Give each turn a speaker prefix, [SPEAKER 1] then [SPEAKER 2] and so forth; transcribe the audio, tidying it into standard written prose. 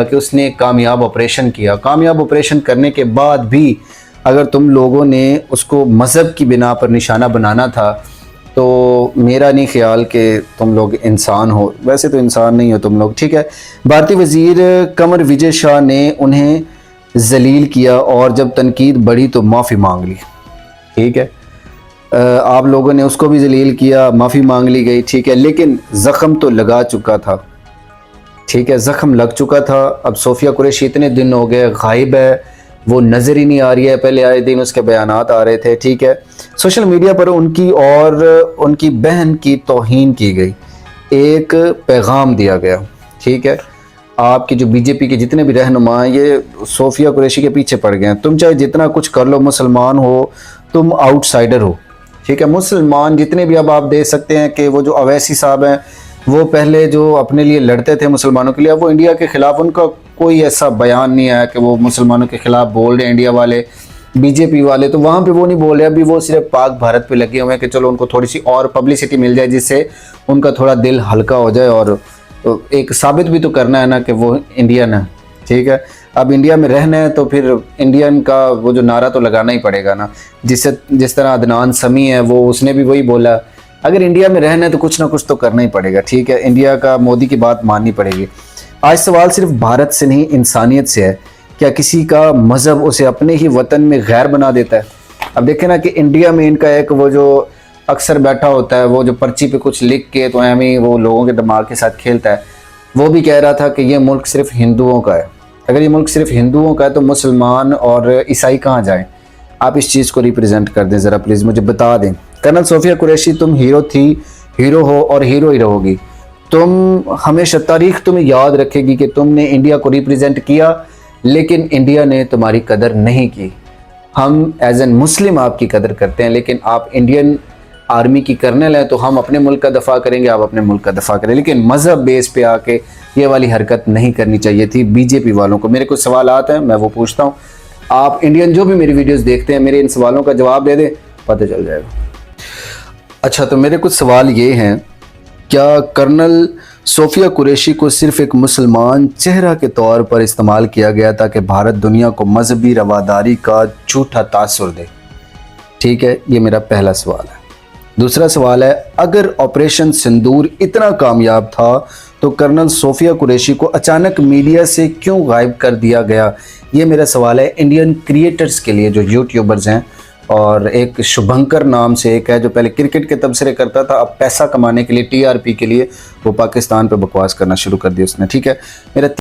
[SPEAKER 1] कि उसने एक कामयाब ऑपरेशन किया। कामयाब ऑपरेशन करने के बाद भी अगर तुम लोगों ने उसको मज़हब की बिना पर निशाना बनाना था तो मेरा नहीं ख्याल कि तुम लोग इंसान हो। वैसे तो इंसान नहीं हो तुम लोग, ठीक है। भारतीय वज़ीर कंवर विजय शाह ने उन्हें जलील किया और जब तनकीद बढ़ी तो माफ़ी मांग ली, ठीक है। आप लोगों ने उसको भी जलील किया, माफ़ी मांग ली गई, ठीक है, लेकिन ज़ख़म तो लगा चुका था, ठीक है, ज़ख़म लग चुका था। अब सोफिया कुरैशी इतने दिन हो गए गायब है, वो नज़र ही नहीं आ रही है। पहले आए दिन उसके बयानात आ रहे थे, ठीक है। सोशल मीडिया पर उनकी और उनकी बहन की तौहीन की गई, एक पैगाम दिया गया, ठीक है। आपकी जो बीजेपी के जितने भी रहनुमा हैं ये सोफिया कुरैशी के पीछे पड़ गए हैं। तुम चाहे जितना कुछ कर लो, मुसलमान हो, तुम आउटसाइडर हो, ठीक है। मुसलमान जितने भी, अब आप देख सकते हैं कि वो जो अवैसी साहब हैं वो पहले जो अपने लिए लड़ते थे मुसलमानों के लिए, अब वो इंडिया के ख़िलाफ़, उनका कोई ऐसा बयान नहीं आया कि वो मुसलमानों के ख़िलाफ़ बोल रहे हैं। इंडिया वाले, बीजेपी वाले तो वहाँ पे वो नहीं बोल रहे, अभी वो सिर्फ पाक भारत पे लगे हुए हैं कि चलो उनको थोड़ी सी और पब्लिसिटी मिल जाए जिससे उनका थोड़ा दिल हल्का हो जाए और एक साबित भी तो करना है ना कि वो इंडियन है, ठीक है। अब इंडिया में रहना है तो फिर इंडियन का वो जो नारा तो लगाना ही पड़ेगा ना, जिस तरह अदनान समी है वो उसने भी वही बोला, अगर इंडिया में रहना है तो कुछ ना कुछ तो करना ही पड़ेगा, ठीक है। इंडिया का, मोदी की बात माननी पड़ेगी। आज सवाल सिर्फ भारत से नहीं, इंसानियत से है। क्या किसी का मज़हब उसे अपने ही वतन में गैर बना देता है? अब देखें ना कि इंडिया में इनका एक वो जो अक्सर बैठा होता है, वो जो पर्ची पे कुछ लिख के तो हमें वो लोगों के दिमाग के साथ खेलता है, वो भी कह रहा था कि ये मुल्क सिर्फ हिंदुओं का है। अगर ये मुल्क सिर्फ हिंदुओं का है तो मुसलमान और ईसाई कहाँ जाएं? आप इस चीज़ को रिप्रेजेंट कर दें ज़रा प्लीज़, मुझे बता दें। कर्नल सोफिया कुरैशी, तुम हीरो थी, हीरो हो और हीरो ही रहोगी। तुम हमेशा, तारीख तुम्हें याद रखेगी कि तुमने इंडिया को रिप्रेजेंट किया, लेकिन इंडिया ने तुम्हारी कदर नहीं की। हम एज एन मुस्लिम आपकी कदर करते हैं, लेकिन आप इंडियन आर्मी की कर्नल है तो हम अपने मुल्क का दफ़ा करेंगे, आप अपने मुल्क का दफ़ा करें, लेकिन मज़हब बेस पे आके ये वाली हरकत नहीं करनी चाहिए थी बीजेपी वालों को। मेरे कुछ सवाल आते हैं, मैं वो पूछता हूँ। आप इंडियन जो भी मेरी वीडियोस देखते हैं, मेरे इन सवालों का जवाब दे दें, पता चल जाएगा। अच्छा, तो मेरे कुछ सवाल ये हैं, क्या कर्नल सोफिया कुरैशी को सिर्फ एक मुसलमान चेहरा के तौर पर इस्तेमाल किया गया था कि भारत दुनिया को मजहबी रवादारी का झूठा तासुर दे? ठीक है, ये मेरा पहला सवाल है। दूसरा सवाल है, अगर ऑपरेशन सिंदूर इतना कामयाब था तो कर्नल सोफिया कुरैशी को अचानक मीडिया से क्यों गायब कर दिया गया? ये मेरा सवाल है इंडियन क्रिएटर्स के लिए जो यूट्यूबर्स हैं, और एक शुभंकर नाम से एक है जो पहले क्रिकेट के तबसरे करता था, अब पैसा कमाने के लिए, टीआरपी के लिए वो पाकिस्तान पे बकवास करना शुरू कर दिया उसने, ठीक है। मेरा